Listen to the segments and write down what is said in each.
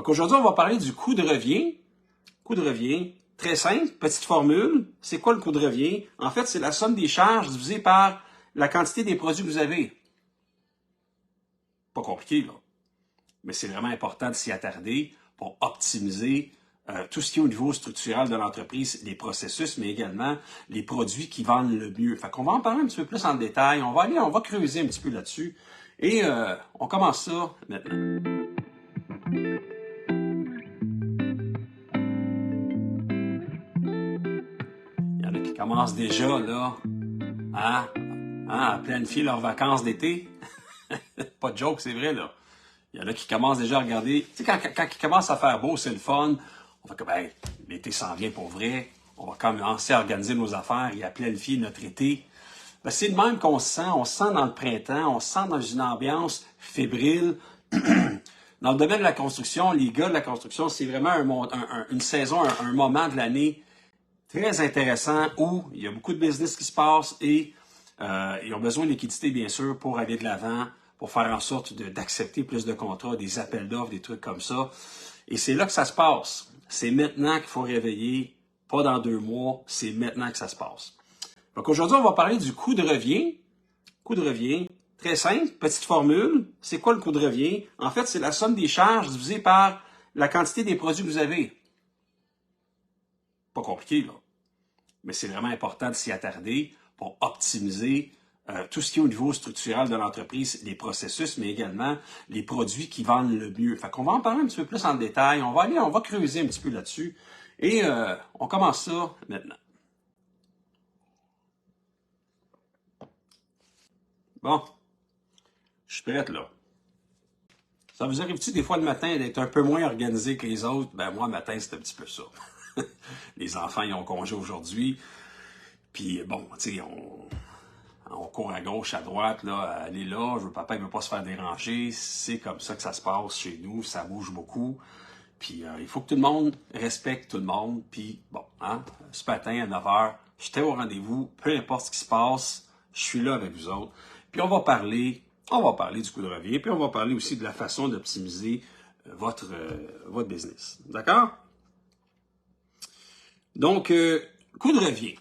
Donc aujourd'hui, on va parler du coût de revient. Coût de revient, très simple, petite formule. C'est quoi le coût de revient? En fait, c'est la somme des charges divisée par la quantité des produits que vous avez. Pas compliqué, là. Mais c'est vraiment important de s'y attarder pour optimiser tout ce qui est au niveau structurel de l'entreprise, les processus, mais également les produits qui vendent le mieux. Fait qu'on va en parler un petit peu plus en détail. On va creuser un petit peu là-dessus. Et on commence ça maintenant. Il y en a qui commencent déjà, là, à planifier leurs vacances d'été. Pas de joke, c'est vrai, là. Il y en a qui commencent déjà à regarder. Tu sais, quand il commence à faire beau, c'est le fun. On fait que, ben, l'été s'en vient pour vrai. On va commencer à organiser nos affaires et à planifier notre été. Ben, c'est le même qu'on se sent. On se sent dans le printemps. On se sent dans une ambiance fébrile. Dans le domaine de la construction, les gars de la construction, c'est vraiment une saison, un moment de l'année très intéressant où il y a beaucoup de business qui se passe et ils ont besoin de liquidité, bien sûr, pour aller de l'avant, pour faire en sorte d'accepter plus de contrats, des appels d'offres, des trucs comme ça. Et c'est là que ça se passe. C'est maintenant qu'il faut réveiller, pas dans 2 mois, c'est maintenant que ça se passe. Donc aujourd'hui, on va parler du coût de revient. Coût de revient, très simple, petite formule. C'est quoi le coût de revient? En fait, c'est la somme des charges divisée par la quantité des produits que vous avez. Pas compliqué, là. Mais c'est vraiment important de s'y attarder pour optimiser tout ce qui est au niveau structurel de l'entreprise, les processus, mais également les produits qui vendent le mieux. Fait qu'on va en parler un petit peu plus en détail. On va creuser un petit peu là-dessus. Et on commence ça maintenant. Bon, je suis prête, là. Ça vous arrive-tu des fois le matin d'être un peu moins organisé que les autres? Ben moi, le matin, c'est un petit peu ça. Les enfants, ils ont congé aujourd'hui. Puis bon, tu sais, on court à gauche, à droite, là, aller là, papa, il veut pas se faire déranger. C'est comme ça que ça se passe chez nous, ça bouge beaucoup. Puis il faut que tout le monde respecte tout le monde. Puis bon, ce matin à 9h, j'étais au rendez-vous, peu importe ce qui se passe, je suis là avec vous autres. Puis on va parler du coût de revient, puis on va parler aussi de la façon d'optimiser votre business. D'accord? Donc, coût de revient.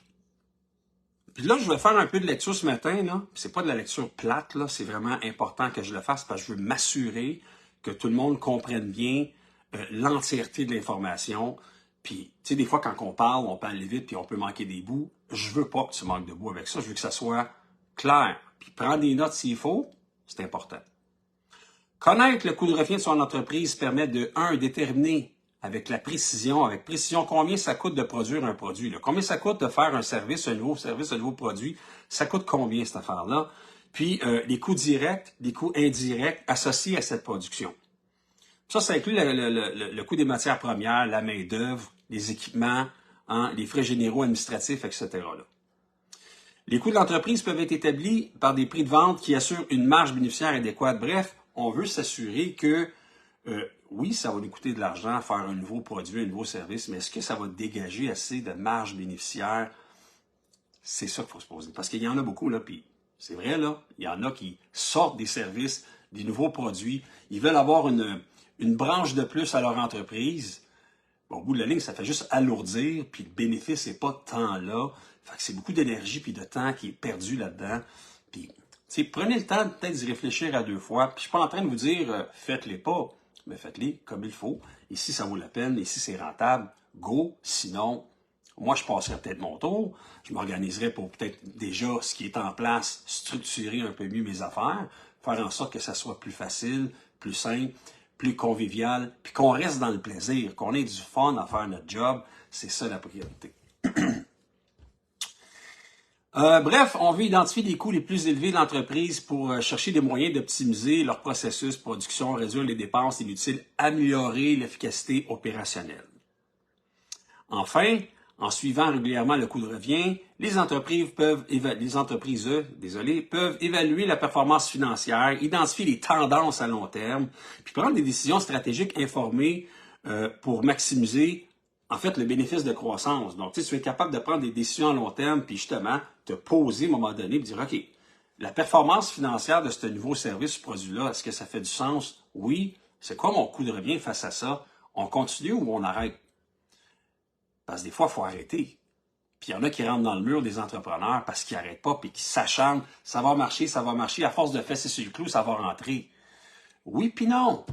Puis là, je vais faire un peu de lecture ce matin, là. C'est pas de la lecture plate, là. C'est vraiment important que je le fasse parce que je veux m'assurer que tout le monde comprenne bien l'entièreté de l'information. Puis, tu sais, des fois, quand on peut aller vite puis on peut manquer des bouts. Je veux pas que tu manques de bouts avec ça. Je veux que ça soit clair. Puis, prendre des notes s'il faut, c'est important. Connaître le coût de revient de son entreprise permet de, déterminer avec précision combien ça coûte de produire un produit. Là. Combien ça coûte de faire un nouveau produit, ça coûte combien cette affaire-là. Puis les coûts directs, les coûts indirects associés à cette production. Ça inclut le coût des matières premières, la main-d'œuvre, les équipements, les frais généraux administratifs, etc. Là. Les coûts de l'entreprise peuvent être établis par des prix de vente qui assurent une marge bénéficiaire adéquate. Bref, on veut s'assurer que oui, ça va nous coûter de l'argent faire un nouveau produit, un nouveau service, mais est-ce que ça va dégager assez de marge bénéficiaire? C'est ça qu'il faut se poser. Parce qu'il y en a beaucoup, là, puis c'est vrai, là, il y en a qui sortent des services, des nouveaux produits, ils veulent avoir une branche de plus à leur entreprise. Bon, au bout de la ligne, ça fait juste alourdir, puis le bénéfice n'est pas tant là. Fait que c'est beaucoup d'énergie puis de temps qui est perdu là-dedans. Puis, prenez le temps peut-être d'y réfléchir à 2 fois. Puis je suis pas en train de vous dire faites-les pas, mais faites-les comme il faut. Et si ça vaut la peine, et si c'est rentable, go. Sinon, moi, je passerai peut-être mon tour. Je m'organiserai pour peut-être déjà ce qui est en place, structurer un peu mieux mes affaires, faire en sorte que ça soit plus facile, plus simple, plus convivial, puis qu'on reste dans le plaisir, qu'on ait du fun à faire notre job. C'est ça la priorité. Bref, on veut identifier les coûts les plus élevés de l'entreprise pour chercher des moyens d'optimiser leur processus, production, réduire les dépenses inutiles, améliorer l'efficacité opérationnelle. Enfin, en suivant régulièrement le coût de revient, les entreprises peuvent évaluer la performance financière, identifier les tendances à long terme, puis prendre des décisions stratégiques informées pour maximiser en fait, le bénéfice de croissance. Donc, tu vas être capable de prendre des décisions à long terme, puis justement, te poser à un moment donné, et dire, OK, la performance financière de ce nouveau service, ce produit-là, est-ce que ça fait du sens? Oui. C'est quoi mon coût de revient face à ça? On continue ou on arrête? Parce que des fois, il faut arrêter. Puis il y en a qui rentrent dans le mur des entrepreneurs parce qu'ils n'arrêtent pas, puis qui s'acharnent. Ça va marcher, ça va marcher. À force de fesser sur le clou, ça va rentrer. Oui, puis non.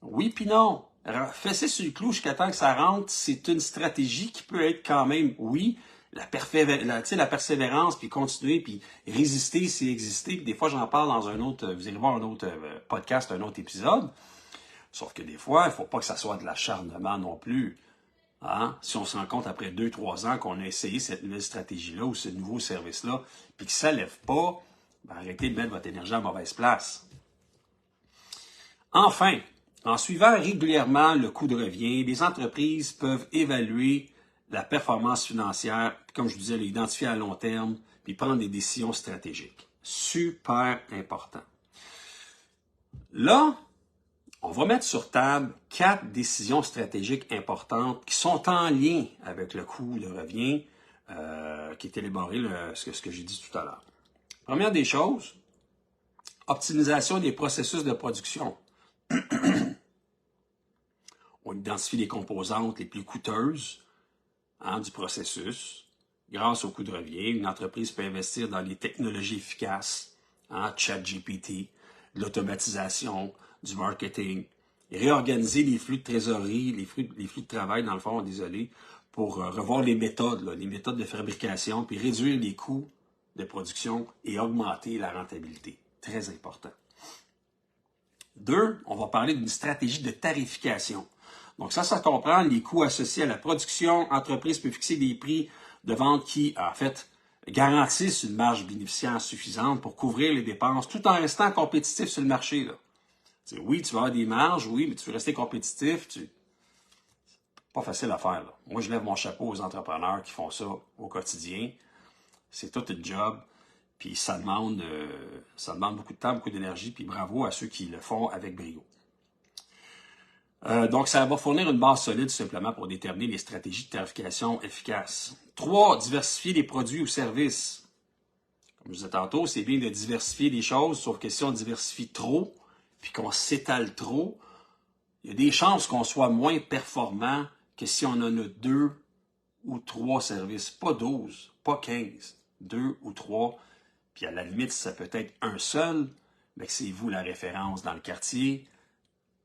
Oui, puis non. Fesser sur le clou jusqu'à temps que ça rentre, c'est une stratégie qui peut être quand même, oui, la persévérance, puis continuer, puis résister, c'est exister. Puis des fois, j'en parle dans un autre, vous allez voir un autre podcast, un autre épisode. Sauf que des fois, il ne faut pas que ça soit de l'acharnement non plus. Hein? Si on se rend compte après 2-3 ans qu'on a essayé cette nouvelle stratégie-là ou ce nouveau service-là, puis que ça ne lève pas, ben arrêtez de mettre votre énergie à mauvaise place. Enfin, en suivant régulièrement le coût de revient, les entreprises peuvent évaluer la performance financière, puis comme je vous disais, l'identifier à long terme, puis prendre des décisions stratégiques. Super important. Là, on va mettre sur table 4 décisions stratégiques importantes qui sont en lien avec le coût de revient qui est élaboré, ce que j'ai dit tout à l'heure. Première des choses, optimisation des processus de production. On identifie les composantes les plus coûteuses du processus. Grâce au coût de revient, une entreprise peut investir dans les technologies efficaces, ChatGPT, de l'automatisation, du marketing, et réorganiser les flux de trésorerie, les flux de travail, dans le fond, désolé, pour revoir les méthodes de fabrication, puis réduire les coûts de production et augmenter la rentabilité. Très important. 2, on va parler d'une stratégie de tarification. Donc ça comprend les coûts associés à la production. L'entreprise peut fixer des prix de vente qui, en fait, garantissent une marge bénéficiaire suffisante pour couvrir les dépenses tout en restant compétitif sur le marché. Là. Oui, tu vas avoir des marges, oui, mais tu veux rester compétitif. Pas facile à faire. Là. Moi, je lève mon chapeau aux entrepreneurs qui font ça au quotidien. C'est tout un job. Puis ça demande beaucoup de temps, beaucoup d'énergie. Puis bravo à ceux qui le font avec brio. Donc, ça va fournir une base solide simplement pour déterminer les stratégies de tarification efficaces. 3, diversifier les produits ou services. Comme je disais tantôt, c'est bien de diversifier les choses, sauf que si on diversifie trop, puis qu'on s'étale trop, il y a des chances qu'on soit moins performant que si on en a 2 ou 3 services. Pas 12, pas 15, 2 ou 3. Puis à la limite, ça peut être un seul, mais c'est vous la référence dans le quartier,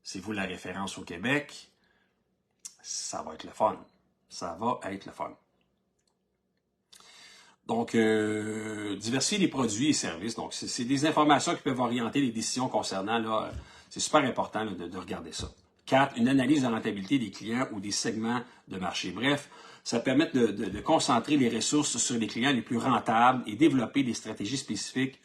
c'est vous la référence au Québec, ça va être le fun. Ça va être le fun. Donc, diversifier les produits et services. Donc, c'est des informations qui peuvent orienter les décisions concernant, là, c'est super important là, de regarder ça. 4, une analyse de rentabilité des clients ou des segments de marché. Bref, ça permet de concentrer les ressources sur les clients les plus rentables et développer des stratégies spécifiques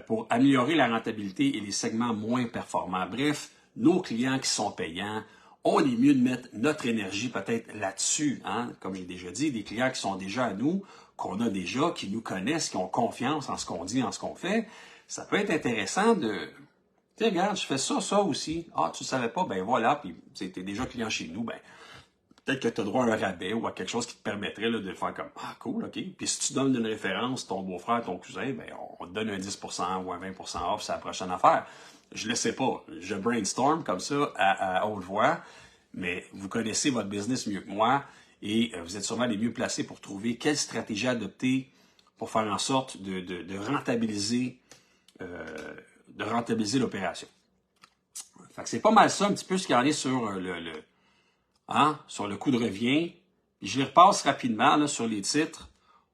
pour améliorer la rentabilité et les segments moins performants. Bref, nos clients qui sont payants, on est mieux de mettre notre énergie peut-être là-dessus. Hein? Comme j'ai déjà dit, des clients qui sont déjà à nous, qu'on a déjà, qui nous connaissent, qui ont confiance en ce qu'on dit, en ce qu'on fait. Ça peut être intéressant de... Tu sais, regarde, je fais ça aussi. Ah, tu ne savais pas? Ben voilà, puis tu es déjà client chez nous, ben peut-être que tu as droit à un rabais ou à quelque chose qui te permettrait là, de faire comme « Ah, cool, OK. » Puis si tu donnes une référence, ton beau-frère, ton cousin, ben on te donne un 10% ou un 20% off sur la prochaine affaire. Je le sais pas. Je brainstorm comme ça à haute voix, mais vous connaissez votre business mieux que moi et vous êtes sûrement les mieux placés pour trouver quelle stratégie adopter pour faire en sorte de rentabiliser l'opération. Fait que c'est pas mal ça, un petit peu ce qu'il y en est sur sur le coût de revient. Puis je les repasse rapidement là, sur les titres.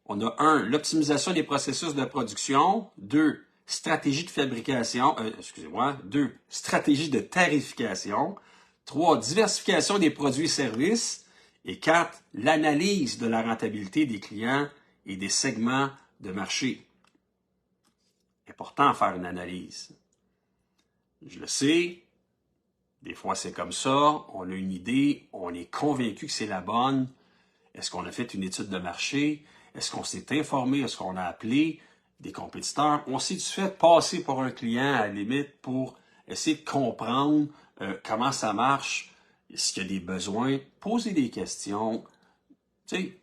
On a 1, l'optimisation des processus de production. 2, stratégie de fabrication. 2, stratégie de tarification. 3, diversification des produits et services. Et 4, l'analyse de la rentabilité des clients et des segments de marché. Important à faire une analyse. Je le sais, des fois c'est comme ça, on a une idée, on est convaincu que c'est la bonne. Est-ce qu'on a fait une étude de marché? Est-ce qu'on s'est informé? Est-ce qu'on a appelé des compétiteurs? On s'est-tu fait passer pour un client à la limite pour essayer de comprendre comment ça marche? Est-ce qu'il y a des besoins? Poser des questions. Tu sais,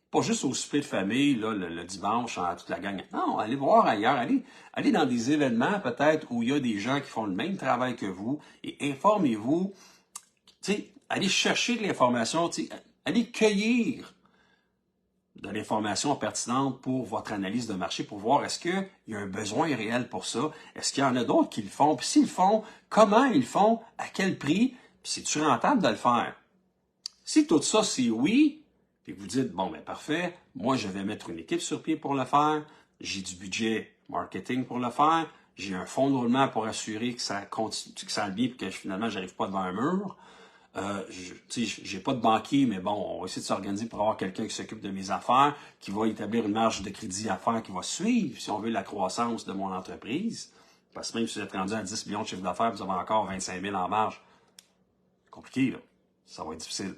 pas juste au souper de famille, là, le dimanche, toute la gang. Non, allez voir ailleurs. Allez dans des événements peut-être où il y a des gens qui font le même travail que vous et informez-vous allez chercher de l'information, allez cueillir de l'information pertinente pour votre analyse de marché, pour voir est-ce qu'il y a un besoin réel pour ça, est-ce qu'il y en a d'autres qui le font, puis s'ils le font, comment ils le font, à quel prix, puis c'est-tu rentable de le faire? Si tout ça c'est oui, et vous dites, bon, ben parfait, moi je vais mettre une équipe sur pied pour le faire, j'ai du budget marketing pour le faire, j'ai un fonds de roulement pour assurer que ça continue, que ça aille bien, et que finalement j'arrive pas devant un mur. J'ai pas de banquier, mais bon, on va essayer de s'organiser pour avoir quelqu'un qui s'occupe de mes affaires, qui va établir une marge de crédit à faire, qui va suivre, si on veut, la croissance de mon entreprise. Parce que même si vous êtes rendu à 10 millions de chiffre d'affaires, vous avez encore 25 000 en marge. Compliqué, là. Ça va être difficile.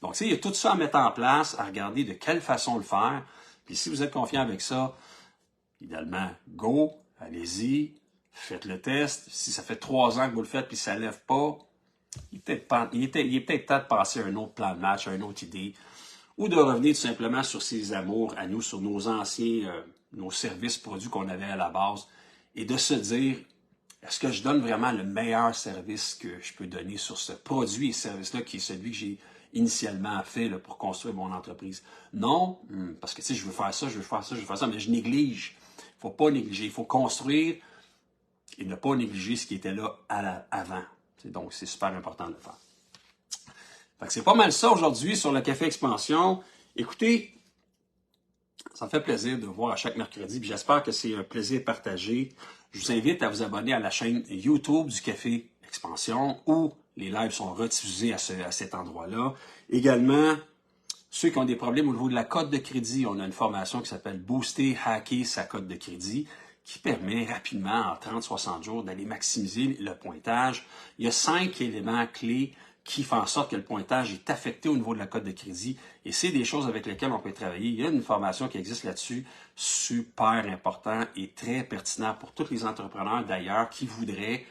Donc, il y a tout ça à mettre en place, à regarder de quelle façon le faire. Puis si vous êtes confiant avec ça, idéalement, go, allez-y, faites le test. Si ça fait 3 ans que vous le faites puis ça ne lève pas, il est peut-être temps de passer à un autre plan de match, à une autre idée, ou de revenir tout simplement sur ses amours à nous, sur nos anciens, nos services produits qu'on avait à la base, et de se dire, est-ce que je donne vraiment le meilleur service que je peux donner sur ce produit et service-là qui est celui que j'ai initialement fait là, pour construire mon entreprise? Non, parce que je veux faire ça, je veux faire ça, je veux faire ça, mais je néglige. Il ne faut pas négliger, il faut construire et ne pas négliger ce qui était là avant. Donc, c'est super important de le faire. Fait que c'est pas mal ça aujourd'hui sur le Café Expansion. Écoutez, ça me fait plaisir de vous voir à chaque mercredi, puis j'espère que c'est un plaisir partagé. Je vous invite à vous abonner à la chaîne YouTube du Café Expansion, où les lives sont rediffusés à cet endroit-là. Également, ceux qui ont des problèmes au niveau de la cote de crédit, on a une formation qui s'appelle Booster, Hacker sa cote de crédit, qui permet rapidement, en 30-60 jours, d'aller maximiser le pointage. Il y a 5 éléments clés qui font en sorte que le pointage est affecté au niveau de la cote de crédit. Et c'est des choses avec lesquelles on peut travailler. Il y a une formation qui existe là-dessus, super important et très pertinent pour tous les entrepreneurs d'ailleurs qui voudraient,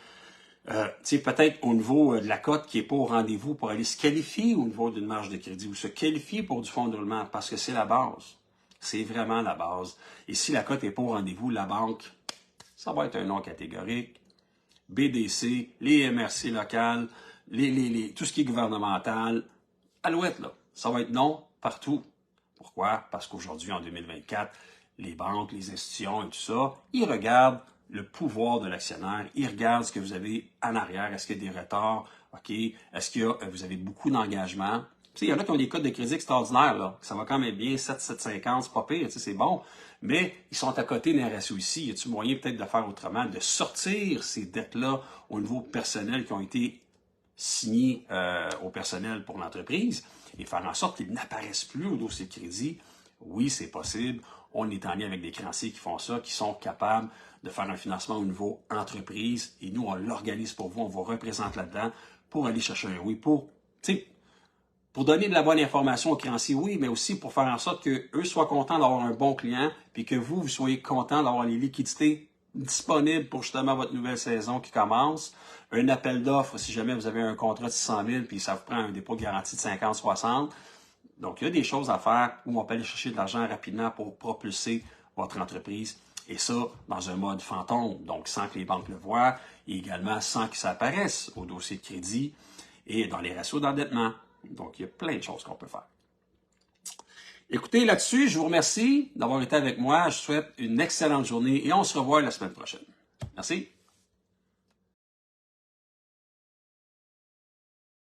peut-être au niveau de la cote qui n'est pas au rendez-vous pour aller se qualifier au niveau d'une marge de crédit ou se qualifier pour du fonds de roulement parce que c'est la base. C'est vraiment la base. Et si la cote n'est pas au rendez-vous, la banque, ça va être un non catégorique. BDC, les MRC locales, tout ce qui est gouvernemental, alouette, là, ça va être non partout. Pourquoi? Parce qu'aujourd'hui, en 2024, les banques, les institutions et tout ça, ils regardent le pouvoir de l'actionnaire, ils regardent ce que vous avez en arrière, est-ce qu'il y a des retards, OK, est-ce que vous avez beaucoup d'engagement. Il y en a qui ont des codes de crédit extraordinaires, là. Ça va quand même bien, 7,750, c'est pas pire, c'est bon. Mais ils sont à côté d'un ratio ici. Y a-t-il moyen peut-être de faire autrement, de sortir ces dettes-là au niveau personnel qui ont été signées au personnel pour l'entreprise et faire en sorte qu'ils n'apparaissent plus au dossier de crédit? Oui, c'est possible. On est en lien avec des créanciers qui font ça, qui sont capables de faire un financement au niveau entreprise. Et nous, on l'organise pour vous, on vous représente là-dedans pour aller chercher un oui, pour donner de la bonne information aux créanciers, oui, mais aussi pour faire en sorte qu'eux soient contents d'avoir un bon client, puis que vous soyez contents d'avoir les liquidités disponibles pour justement votre nouvelle saison qui commence. Un appel d'offres, si jamais vous avez un contrat de 600 000, puis ça vous prend un dépôt de garantie de 50-60. Donc, il y a des choses à faire où on peut aller chercher de l'argent rapidement pour propulser votre entreprise. Et ça, dans un mode fantôme, donc sans que les banques le voient, et également sans que ça apparaisse au dossier de crédit et dans les ratios d'endettement. Donc, il y a plein de choses qu'on peut faire. Écoutez, là-dessus, je vous remercie d'avoir été avec moi. Je vous souhaite une excellente journée et on se revoit la semaine prochaine. Merci.